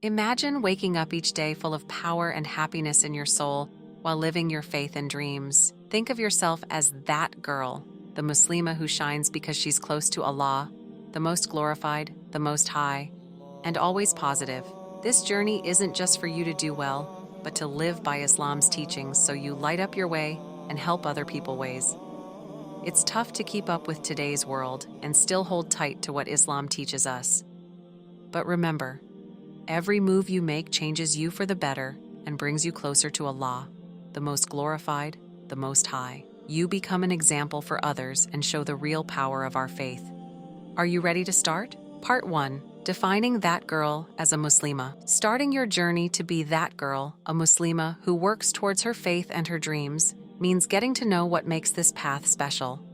Imagine waking up each day full of power and happiness in your soul while living your faith and dreams. Think of yourself as that girl, the Muslimah who shines because she's close to Allah, the most glorified, the most high, and always positive. This journey isn't just for you to do well, but to live by Islam's teachings so you light up your way and help other people ways. It's tough to keep up with today's world and still hold tight to what Islam teaches us. But remember, every move you make changes you for the better and brings you closer to Allah, the most glorified, the most high. You become an example for others and show the real power of our faith. Are you ready to start? Part 1. Defining that girl as a Muslimah. Starting your journey to be that girl, a Muslimah who works towards her faith and her dreams, means getting to know what makes this path special.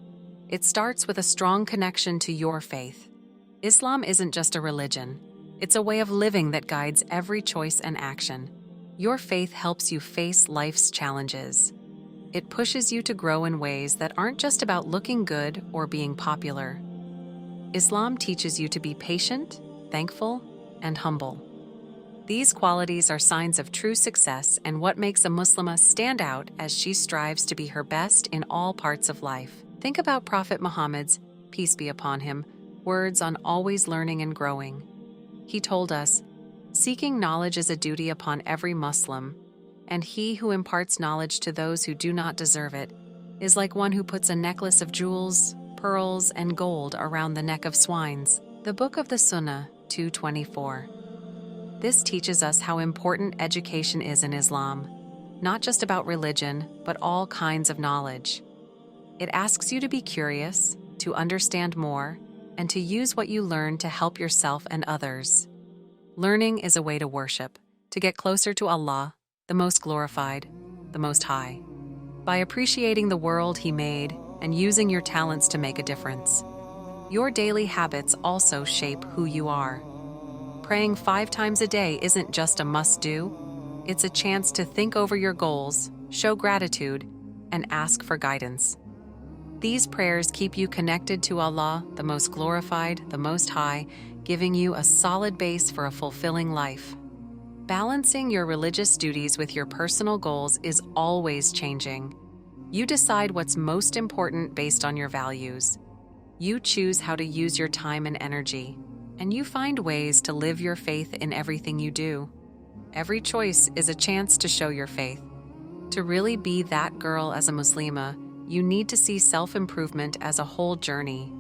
It starts with a strong connection to your faith. Islam isn't just a religion. It's a way of living that guides every choice and action. Your faith helps you face life's challenges. It pushes you to grow in ways that aren't just about looking good or being popular. Islam teaches you to be patient, thankful, and humble. These qualities are signs of true success and what makes a Muslimah stand out as she strives to be her best in all parts of life. Think about Prophet Muhammad's, peace be upon him, words on always learning and growing. He told us, "Seeking knowledge is a duty upon every Muslim, and he who imparts knowledge to those who do not deserve it is like one who puts a necklace of jewels, pearls, and gold around the neck of swines." The Book of the Sunnah, 224. This teaches us how important education is in Islam, not just about religion, but all kinds of knowledge. It asks you to be curious, to understand more, and to use what you learn to help yourself and others. Learning is a way to worship, to get closer to Allah, the most glorified, the most high, by appreciating the world He made and using your talents to make a difference. Your daily habits also shape who you are. Praying 5 times a day isn't just a must-do, it's a chance to think over your goals, show gratitude, and ask for guidance. These prayers keep you connected to Allah, the most glorified, the most high, giving you a solid base for a fulfilling life. Balancing your religious duties with your personal goals is always changing. You decide what's most important based on your values. You choose how to use your time and energy, and you find ways to live your faith in everything you do. Every choice is a chance to show your faith. To really be that girl as a Muslimah, you need to see self-improvement as a whole journey.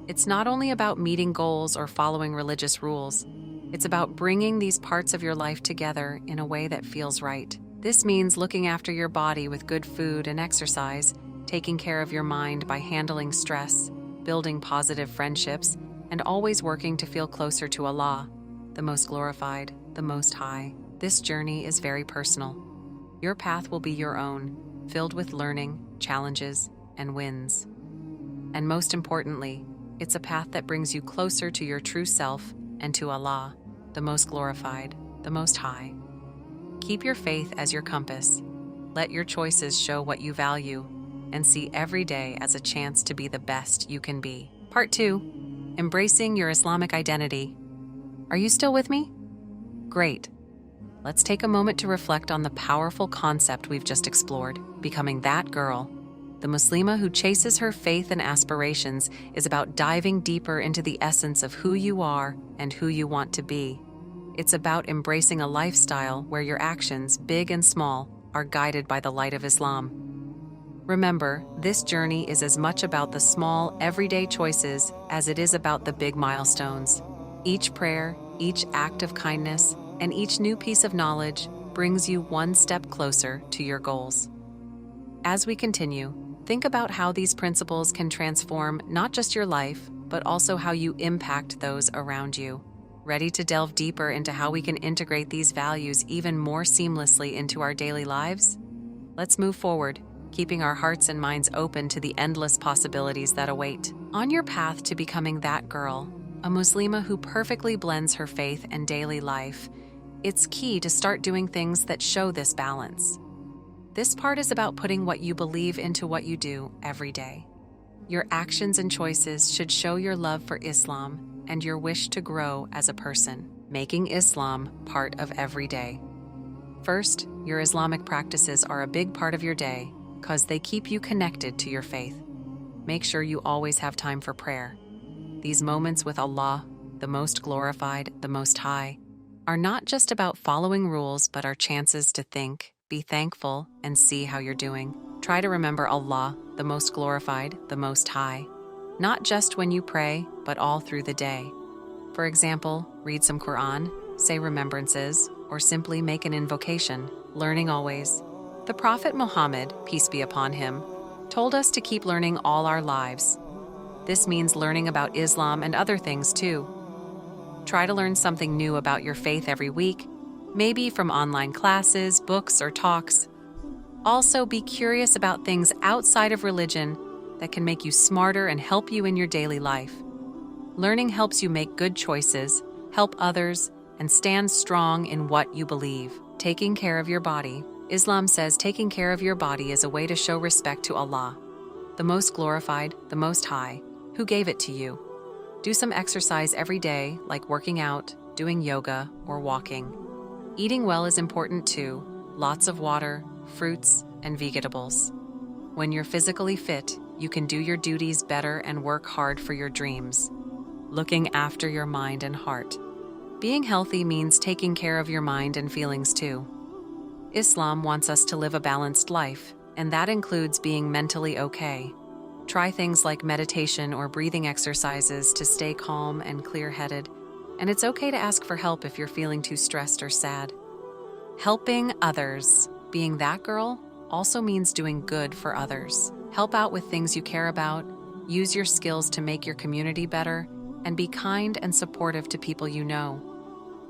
It's not only about meeting goals or following religious rules. It's about bringing these parts of your life together in a way that feels right. This means looking after your body with good food and exercise, taking care of your mind by handling stress, building positive friendships, and always working to feel closer to Allah, the most glorified, the most high. This journey is very personal. Your path will be your own, filled with learning, challenges, and wins. And most importantly, it's a path that brings you closer to your true self and to Allah, the most glorified, the most high. Keep your faith as your compass. Let your choices show what you value, and see every day as a chance to be the best you can be. Part 2. Embracing your Islamic identity. Are you still with me? Great. Let's take a moment to reflect on the powerful concept we've just explored. Becoming that girl, the Muslimah who chases her faith and aspirations, is about diving deeper into the essence of who you are and who you want to be. It's about embracing a lifestyle where your actions, big and small, are guided by the light of Islam. Remember, this journey is as much about the small, everyday choices as it is about the big milestones. Each prayer, each act of kindness, and each new piece of knowledge brings you one step closer to your goals. As we continue, think about how these principles can transform not just your life, but also how you impact those around you. Ready to delve deeper into how we can integrate these values even more seamlessly into our daily lives? Let's move forward, keeping our hearts and minds open to the endless possibilities that await. On your path to becoming that girl, a Muslimah who perfectly blends her faith and daily life, it's key to start doing things that show this balance. This part is about putting what you believe into what you do every day. Your actions and choices should show your love for Islam and your wish to grow as a person. making Islam part of every day. First, your Islamic practices are a big part of your day because they keep you connected to your faith. Make sure you always have time for prayer. These moments with Allah, the Most Glorified, the Most High, are not just about following rules but are chances to think, be thankful, and see how you're doing. Try to remember Allah, the Most Glorified, the Most High, not just when you pray, but all through the day. For example, read some Quran, say remembrances, or simply make an invocation, learning always. The Prophet Muhammad, peace be upon him, told us to keep learning all our lives. This means learning about Islam and other things too. Try to learn something new about your faith every week, maybe from online classes, books, or talks. Also, be curious about things outside of religion that can make you smarter and help you in your daily life. Learning helps you make good choices, help others, and stand strong in what you believe. Taking care of your body. Islam says taking care of your body is a way to show respect to Allah, the Most Glorified, the Most High, who gave it to you. Do some exercise every day, like working out, doing yoga, or walking. Eating well is important too. Lots of water, fruits, and vegetables. When you're physically fit, you can do your duties better and work hard for your dreams. Looking after your mind and heart. Being healthy means taking care of your mind and feelings too. Islam wants us to live a balanced life, and that includes being mentally okay. Try things like meditation or breathing exercises to stay calm and clear-headed, and it's okay to ask for help if you're feeling too stressed or sad. Helping others, being that girl, also means doing good for others. Help out with things you care about, use your skills to make your community better, and be kind and supportive to people you know.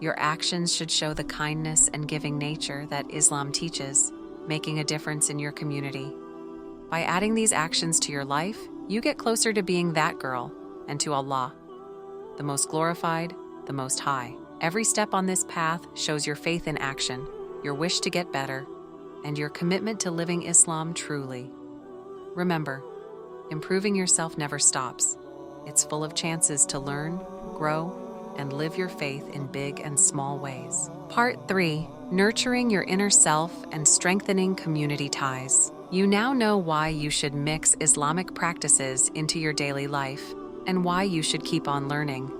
Your actions should show the kindness and giving nature that Islam teaches, making a difference in your community. By adding these actions to your life, you get closer to being that girl and to Allah, the Most Glorified, the Most High. Every step on this path shows your faith in action, your wish to get better, and your commitment to living Islam truly. Remember, improving yourself never stops. It's full of chances to learn, grow, and live your faith in big and small ways. Part 3. Nurturing your inner self and strengthening community ties. You now know why you should mix Islamic practices into your daily life and why you should keep on learning.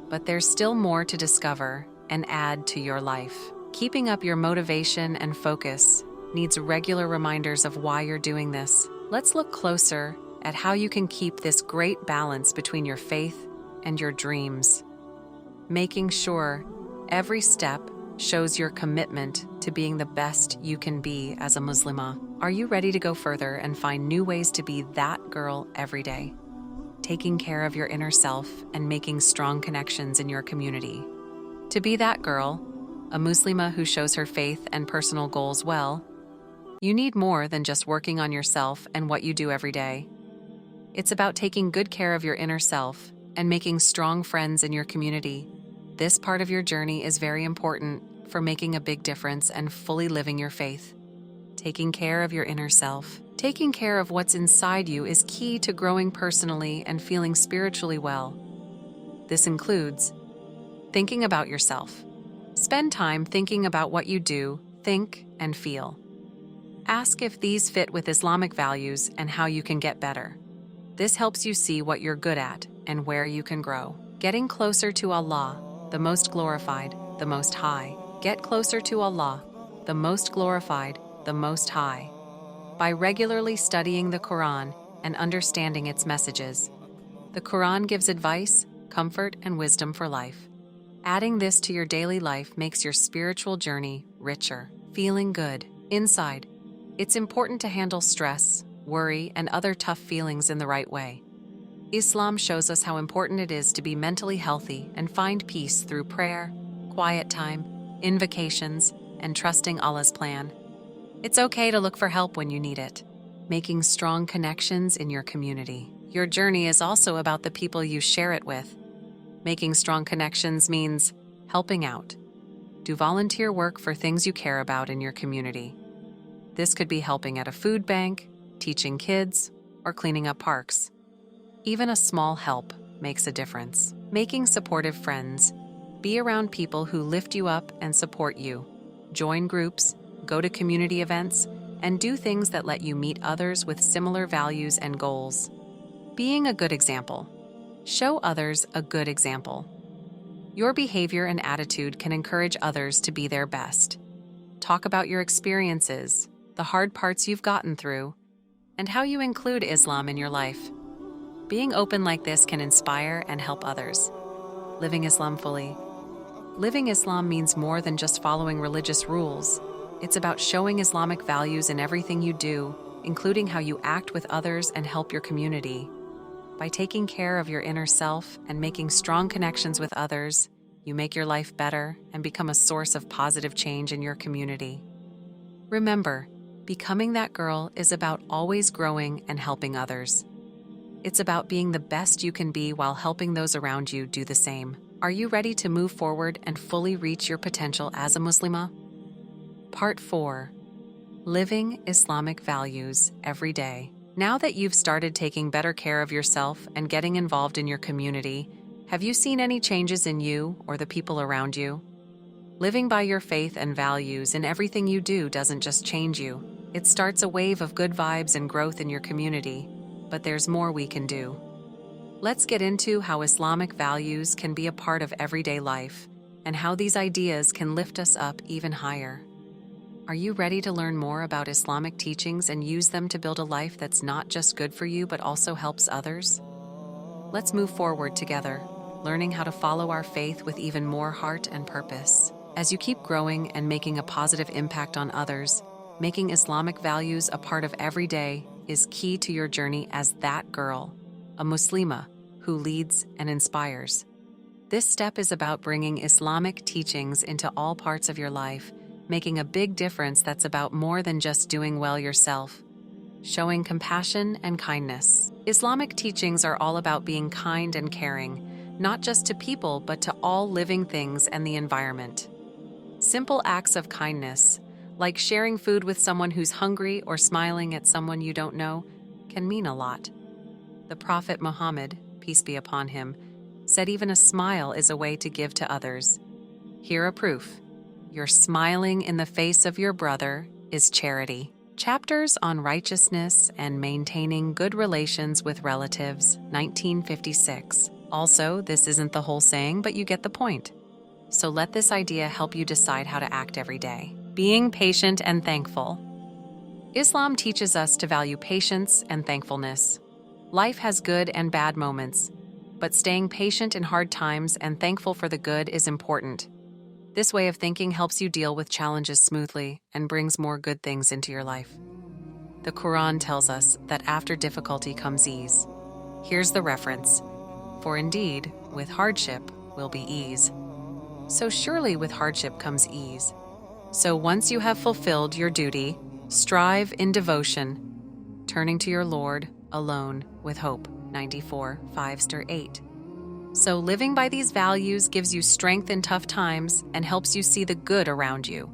But there's still more to discover and add to your life. Keeping up your motivation and focus needs regular reminders of why you're doing this. Let's look closer at how you can keep this great balance between your faith and your dreams. Making sure every step shows your commitment to being the best you can be as a Muslimah. Are you ready to go further and find new ways to be that girl every day? Taking care of your inner self and making strong connections in your community. To be that girl, a Muslimah who shows her faith and personal goals well, you need more than just working on yourself and what you do every day. It's about taking good care of your inner self and making strong friends in your community. This part of your journey is very important for making a big difference and fully living your faith. Taking care of your inner self, taking care of what's inside you is key to growing personally and feeling spiritually well. This includes thinking about yourself. Spend time thinking about what you do, think, and feel. Ask if these fit with Islamic values and how you can get better. This helps you see what you're good at and where you can grow. Getting closer to Allah, the Most Glorified, the Most High. Get closer to Allah, the Most Glorified, the Most High, by regularly studying the Quran and understanding its messages. The Quran gives advice, comfort, and wisdom for life. Adding this to your daily life makes your spiritual journey richer. Feeling good inside. It's important to handle stress, worry, and other tough feelings in the right way. Islam shows us how important it is to be mentally healthy and find peace through prayer, quiet time, invocations, and trusting Allah's plan. It's okay to look for help when you need it. Making strong connections in your community. Your journey is also about the people you share it with. Making strong connections means helping out. Do volunteer work for things you care about in your community. This could be helping at a food bank, teaching kids, or cleaning up parks. Even a small help makes a difference. Making supportive friends. Be around people who lift you up and support you. Join groups, go to community events, and do things that let you meet others with similar values and goals. Being a good example. Show others a good example. Your behavior and attitude can encourage others to be their best. Talk about your experiences, the hard parts you've gotten through, and how you include Islam in your life. Being open like this can inspire and help others. Living Islam fully. Living Islam means more than just following religious rules. It's about showing Islamic values in everything you do, including how you act with others and help your community. By taking care of your inner self and making strong connections with others, you make your life better and become a source of positive change in your community. Remember, becoming that girl is about always growing and helping others. It's about being the best you can be while helping those around you do the same. Are you ready to move forward and fully reach your potential as a Muslimah? Part 4. Living Islamic Values Every Day. Now that you've started taking better care of yourself and getting involved in your community, have you seen any changes in you or the people around you? Living by your faith and values in everything you do doesn't just change you. It starts a wave of good vibes and growth in your community, but there's more we can do. Let's get into how Islamic values can be a part of everyday life and how these ideas can lift us up even higher. Are you ready to learn more about Islamic teachings and use them to build a life that's not just good for you but also helps others? Let's move forward together, learning how to follow our faith with even more heart and purpose. As you keep growing and making a positive impact on others, making Islamic values a part of every day is key to your journey as that girl, a Muslimah who leads and inspires. This step is about bringing Islamic teachings into all parts of your life, making a big difference that's about more than just doing well yourself. Showing compassion and kindness. Islamic teachings are all about being kind and caring, not just to people but to all living things and the environment. Simple acts of kindness, like sharing food with someone who's hungry or smiling at someone you don't know, can mean a lot. The Prophet Muhammad, peace be upon him, said even a smile is a way to give to others. Here a proof. Your smiling in the face of your brother is charity. Chapters on Righteousness and Maintaining Good Relations with Relatives, 1956. Also, this isn't the whole saying, but you get the point. So let this idea help you decide how to act every day. Being patient and thankful. Islam teaches us to value patience and thankfulness. Life has good and bad moments, but staying patient in hard times and thankful for the good is important. This way of thinking helps you deal with challenges smoothly and brings more good things into your life. The Quran tells us that after difficulty comes ease. Here's the reference. For indeed, with hardship will be ease. So surely with hardship comes ease. So once you have fulfilled your duty, strive in devotion, turning to your Lord alone with hope. 94, 5-8. So living by these values gives you strength in tough times and helps you see the good around you.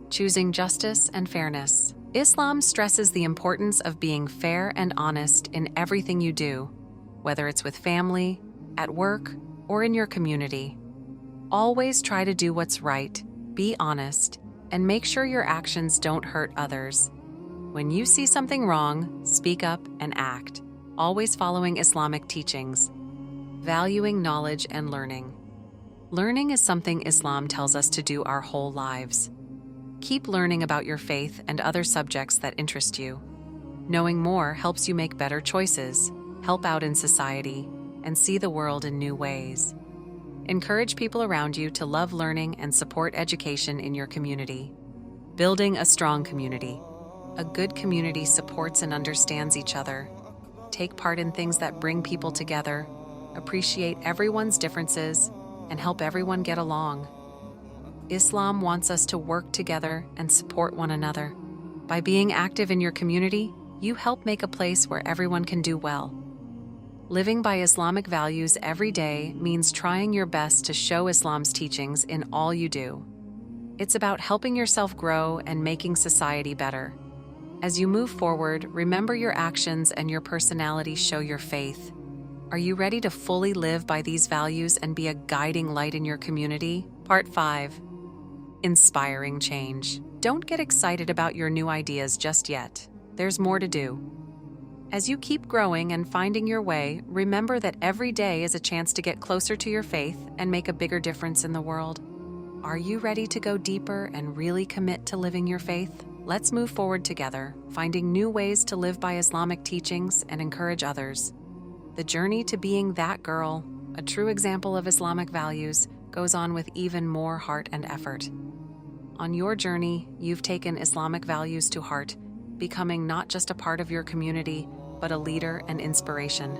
Choosing justice and fairness. Islam stresses the importance of being fair and honest in everything you do, whether it's with family, at work, or in your community. Always try to do what's right, be honest, and make sure your actions don't hurt others. When you see something wrong, speak up and act, always following Islamic teachings. Valuing knowledge and learning. Learning is something Islam tells us to do our whole lives. Keep learning about your faith and other subjects that interest you. Knowing more helps you make better choices, help out in society, and see the world in new ways. Encourage people around you to love learning and support education in your community. Building a strong community. A good community supports and understands each other. Take part in things that bring people together. Appreciate everyone's differences, and help everyone get along. Islam wants us to work together and support one another. By being active in your community, you help make a place where everyone can do well. Living by Islamic values every day means trying your best to show Islam's teachings in all you do. It's about helping yourself grow and making society better. As you move forward, remember your actions and your personality show your faith. Are you ready to fully live by these values and be a guiding light in your community? Part 5. Inspiring change. Don't get excited about your new ideas just yet. There's more to do. As you keep growing and finding your way, remember that every day is a chance to get closer to your faith and make a bigger difference in the world. Are you ready to go deeper and really commit to living your faith? Let's move forward together, finding new ways to live by Islamic teachings and encourage others. The journey to being that girl, a true example of Islamic values, goes on with even more heart and effort. On your journey, you've taken Islamic values to heart, becoming not just a part of your community, but a leader and inspiration.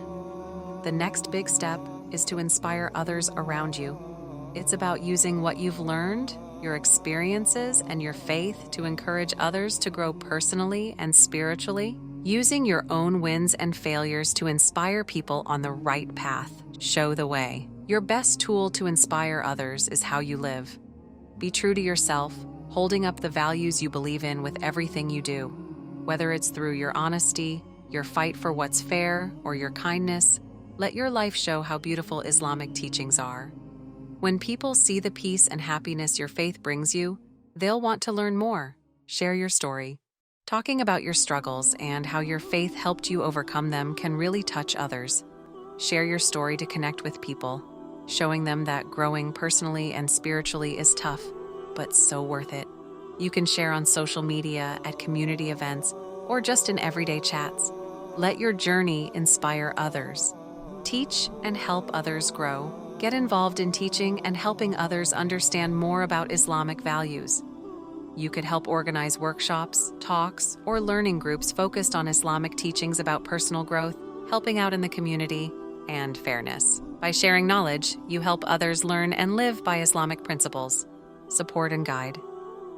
The next big step is to inspire others around you. It's about using what you've learned, your experiences, and your faith to encourage others to grow personally and spiritually. Using your own wins and failures to inspire people on the right path. Show the way. Your best tool to inspire others is how you live. Be true to yourself, holding up the values you believe in with everything you do. Whether it's through your honesty, your fight for what's fair, or your kindness, let your life show how beautiful Islamic teachings are. When people see the peace and happiness your faith brings you, they'll want to learn more. Share your story. Talking about your struggles and how your faith helped you overcome them can really touch others. Share your story to connect with people, showing them that growing personally and spiritually is tough, but so worth it. You can share on social media, at community events, or just in everyday chats. Let your journey inspire others. Teach and help others grow. Get involved in teaching and helping others understand more about Islamic values. You could help organize workshops, talks, or learning groups focused on Islamic teachings about personal growth, helping out in the community, and fairness. By sharing knowledge, you help others learn and live by Islamic principles. Support and guide.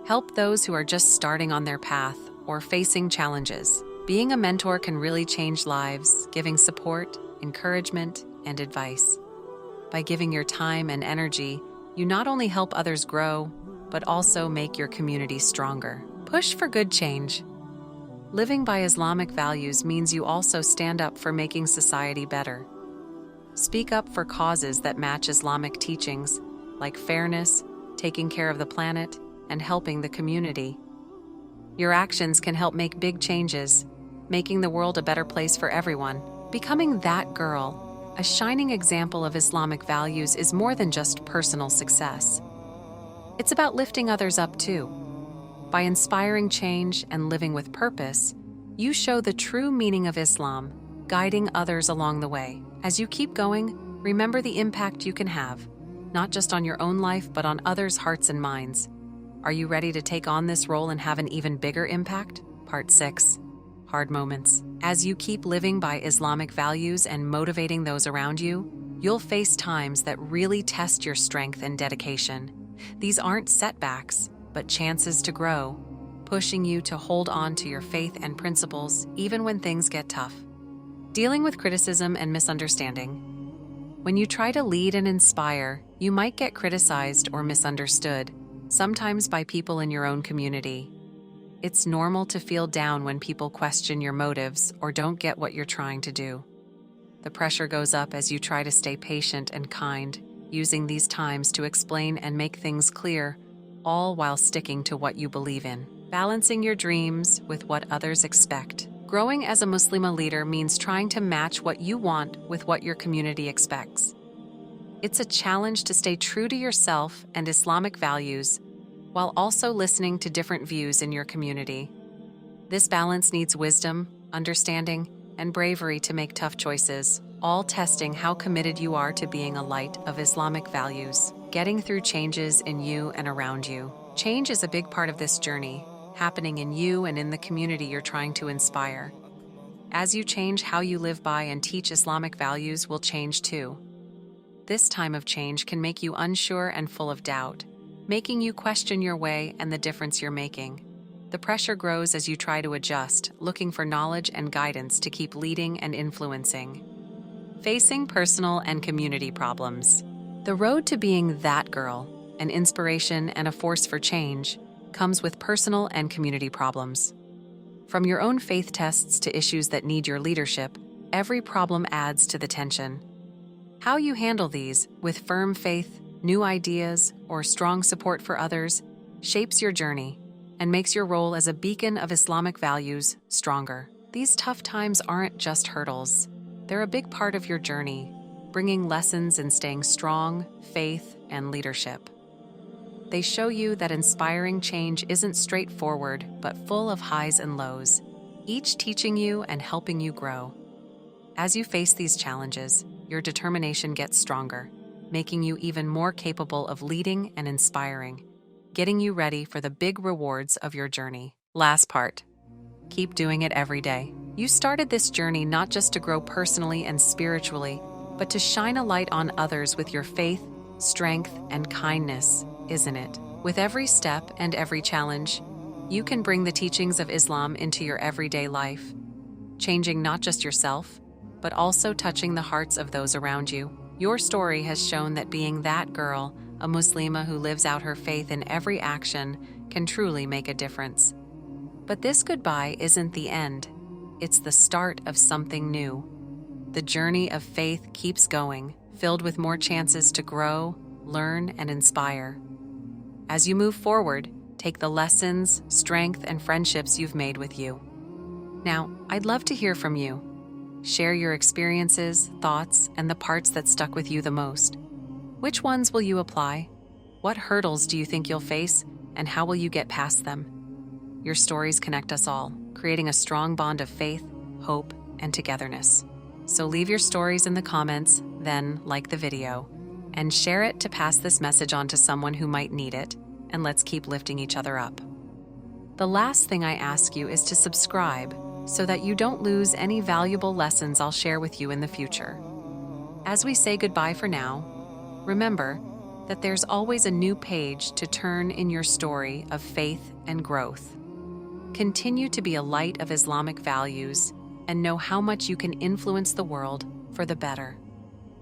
Help those who are just starting on their path or facing challenges. Being a mentor can really change lives, giving support, encouragement, and advice. By giving your time and energy, you not only help others grow, but also make your community stronger. Push for good change. Living by Islamic values means you also stand up for making society better. Speak up for causes that match Islamic teachings, like fairness, taking care of the planet, and helping the community. Your actions can help make big changes, making the world a better place for everyone. Becoming that girl, a shining example of Islamic values, is more than just personal success. It's about lifting others up too. By inspiring change and living with purpose, you show the true meaning of Islam, guiding others along the way. As you keep going, remember the impact you can have, not just on your own life, but on others' hearts and minds. Are you ready to take on this role and have an even bigger impact? Part 6. Hard moments. As you keep living by Islamic values and motivating those around you, you'll face times that really test your strength and dedication. These aren't setbacks, but chances to grow, pushing you to hold on to your faith and principles even when things get tough. Dealing with criticism and misunderstanding. When you try to lead and inspire, you might get criticized or misunderstood, sometimes by people in your own community. It's normal to feel down when people question your motives or don't get what you're trying to do. The pressure goes up as you try to stay patient and kind, using these times to explain and make things clear, all while sticking to what you believe in. Balancing your dreams with what others expect. Growing as a Muslimah leader means trying to match what you want with what your community expects. It's a challenge to stay true to yourself and Islamic values, while also listening to different views in your community. This balance needs wisdom, understanding, and bravery to make tough choices, all testing how committed you are to being a light of Islamic values. Getting through changes in you and around you. Change is a big part of this journey, happening in you and in the community you're trying to inspire. As you change, how you live by and teach Islamic values will change too. This time of change can make you unsure and full of doubt, making you question your way and the difference you're making. The pressure grows as you try to adjust, looking for knowledge and guidance to keep leading and influencing. Facing personal and community problems. The road to being that girl, an inspiration and a force for change, comes with personal and community problems. From your own faith tests to issues that need your leadership, every problem adds to the tension. How you handle these, with firm faith, new ideas, or strong support for others, shapes your journey and makes your role as a beacon of Islamic values stronger. These tough times aren't just hurdles. They're a big part of your journey, bringing lessons in staying strong, faith, and leadership. They show you that inspiring change isn't straightforward, but full of highs and lows, each teaching you and helping you grow. As you face these challenges, your determination gets stronger, making you even more capable of leading and inspiring, getting you ready for the big rewards of your journey. Last part. Keep doing it every day. You started this journey not just to grow personally and spiritually, but to shine a light on others with your faith, strength, and kindness, isn't it? With every step and every challenge, you can bring the teachings of Islam into your everyday life, changing not just yourself, but also touching the hearts of those around you. Your story has shown that being that girl, a Muslimah who lives out her faith in every action, can truly make a difference. But this goodbye isn't the end. It's the start of something new. The journey of faith keeps going, filled with more chances to grow, learn, and inspire. As you move forward, take the lessons, strength, and friendships you've made with you. Now, I'd love to hear from you. Share your experiences, thoughts, and the parts that stuck with you the most. Which ones will you apply? What hurdles do you think you'll face, and how will you get past them? Your stories connect us all, creating a strong bond of faith, hope, and togetherness. So leave your stories in the comments, then like the video, and share it to pass this message on to someone who might need it, and let's keep lifting each other up. The last thing I ask you is to subscribe so that you don't lose any valuable lessons I'll share with you in the future. As we say goodbye for now, remember that there's always a new page to turn in your story of faith and growth. Continue to be a light of Islamic values and know how much you can influence the world for the better.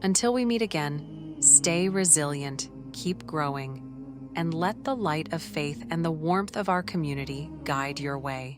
Until we meet again, stay resilient, keep growing, and let the light of faith and the warmth of our community guide your way.